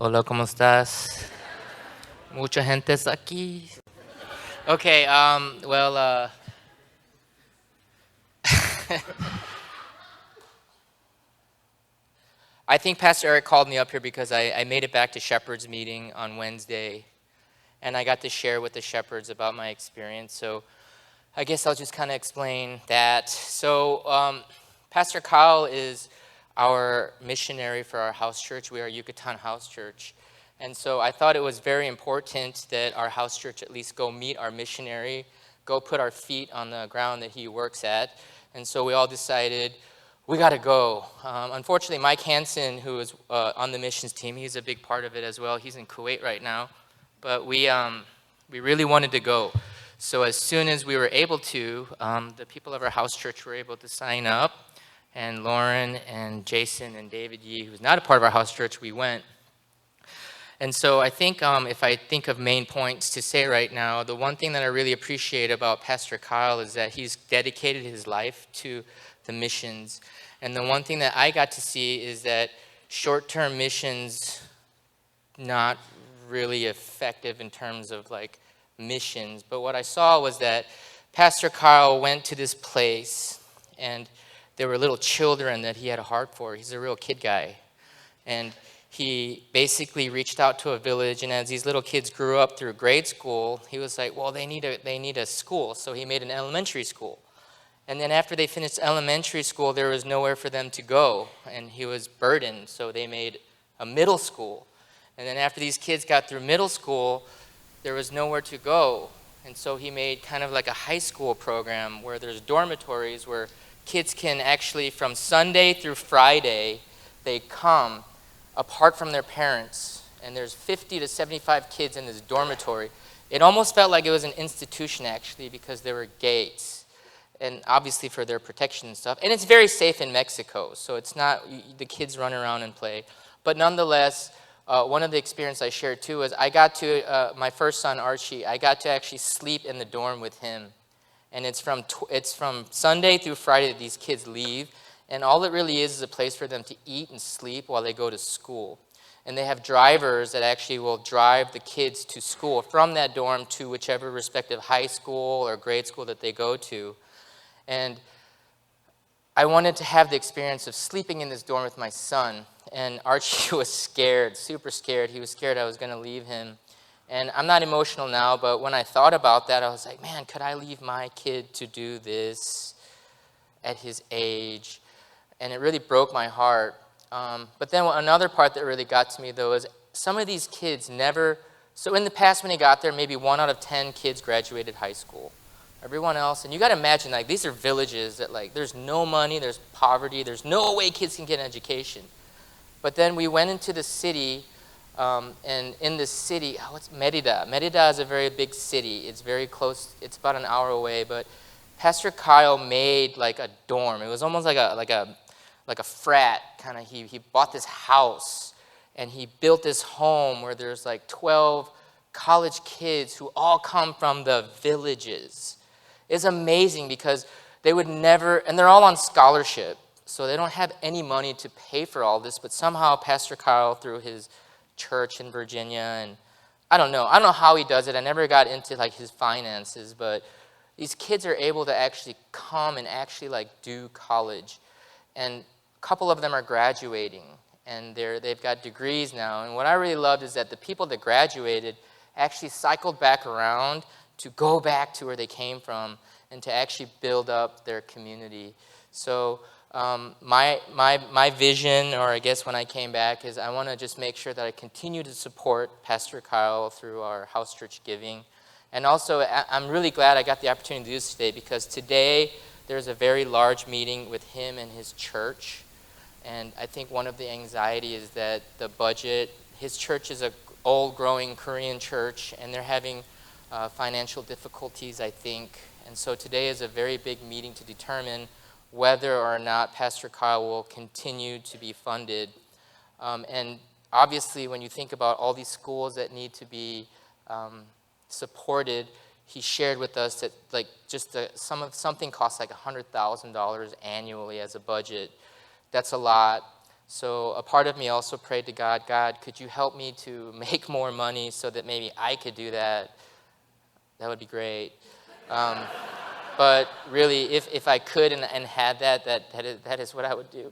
Hola, ¿cómo estás? Mucha gente está aquí. Okay, well, I think Pastor Eric called me up here because I made it back to Shepherd's meeting on Wednesday, and I got to share with the Shepherds about my experience. So I guess I'll just kind of explain that. So Pastor Kyle is our missionary for our house church. We are Yucatan House Church. And so I thought it was very important that our house church at least go meet our missionary, go put our feet on the ground that he works at. And so we all decided we got to go. Unfortunately, Mike Hansen, who is on the missions team, he's a big part of it as well. He's in Kuwait right now. But we really wanted to go. So as soon as we were able to, the people of our house church were able to sign up. And Lauren and Jason and David Yee, who's not a part of our house church, we went. And so I think if I think of main points to say right now, the one thing that I really appreciate about Pastor Kyle is that he's dedicated his life to the missions. And the one thing that I got to see is that short-term missions not really effective in terms of like missions. But what I saw was that Pastor Kyle went to this place and there were little children that he had a heart for. He's a real kid guy. And he basically reached out to a village, and as these little kids grew up through grade school, he was like, well, they need a school. So he made an elementary school. And then after they finished elementary school, there was nowhere for them to go, and he was burdened, so they made a middle school. And then after these kids got through middle school, there was nowhere to go. And so he made kind of like a high school program where there's dormitories where kids can actually, from Sunday through Friday, they come apart from their parents, and there's 50 to 75 kids in this dormitory. It almost felt like it was an institution, actually, because there were gates, and obviously for their protection and stuff. And it's very safe in Mexico, so it's not, the kids run around and play. But nonetheless, one of the experiences I shared too is I got to, my first son, Archie, I got to actually sleep in the dorm with him. And it's from Sunday through Friday that these kids leave. And all it really is a place for them to eat and sleep while they go to school. And they have drivers that actually will drive the kids to school from that dorm to whichever respective high school or grade school that they go to. And I wanted to have the experience of sleeping in this dorm with my son. And Archie was scared, super scared. He was scared I was going to leave him. And I'm not emotional now, but when I thought about that, I was like, man, could I leave my kid to do this at his age? And it really broke my heart. But then another part that really got to me, though, is some of these kids never, so in the past when he got there, maybe 1 out of 10 kids graduated high school. Everyone else, and you got to imagine, like, these are villages that, like, there's no money, there's poverty, there's no way kids can get an education. But then we went into the city, and in the city, what's Merida? Merida is a very big city. It's very close, it's about an hour away, but Pastor Kyle made like a dorm. It was almost like a frat kind of. He bought this house and he built this home where there's like 12 college kids who all come from the villages. It's amazing because they would never, and they're all on scholarship, so they don't have any money to pay for all this, but somehow Pastor Kyle, through his church in Virginia, and I don't know how he does it. I never got into like his finances, but these kids are able to actually come and actually like do college. And a couple of them are graduating, and they've got degrees now. And what I really loved is that the people that graduated actually cycled back around to go back to where they came from and to actually build up their community. So my vision, or I guess when I came back, is I want to just make sure that I continue to support Pastor Kyle through our house church giving. And also, I'm really glad I got the opportunity to do this today, because today there's a very large meeting with him and his church. And I think one of the anxiety is that the budget, his church is an old growing Korean church, and they're having financial difficulties, I think. And so today is a very big meeting to determine whether or not Pastor Kyle will continue to be funded. And obviously, when you think about all these schools that need to be supported, he shared with us that like just something costs like $100,000 annually as a budget. That's a lot. So a part of me also prayed to God, God, could you help me to make more money so that maybe I could do that? That would be great. But really, if I could and had that is what I would do.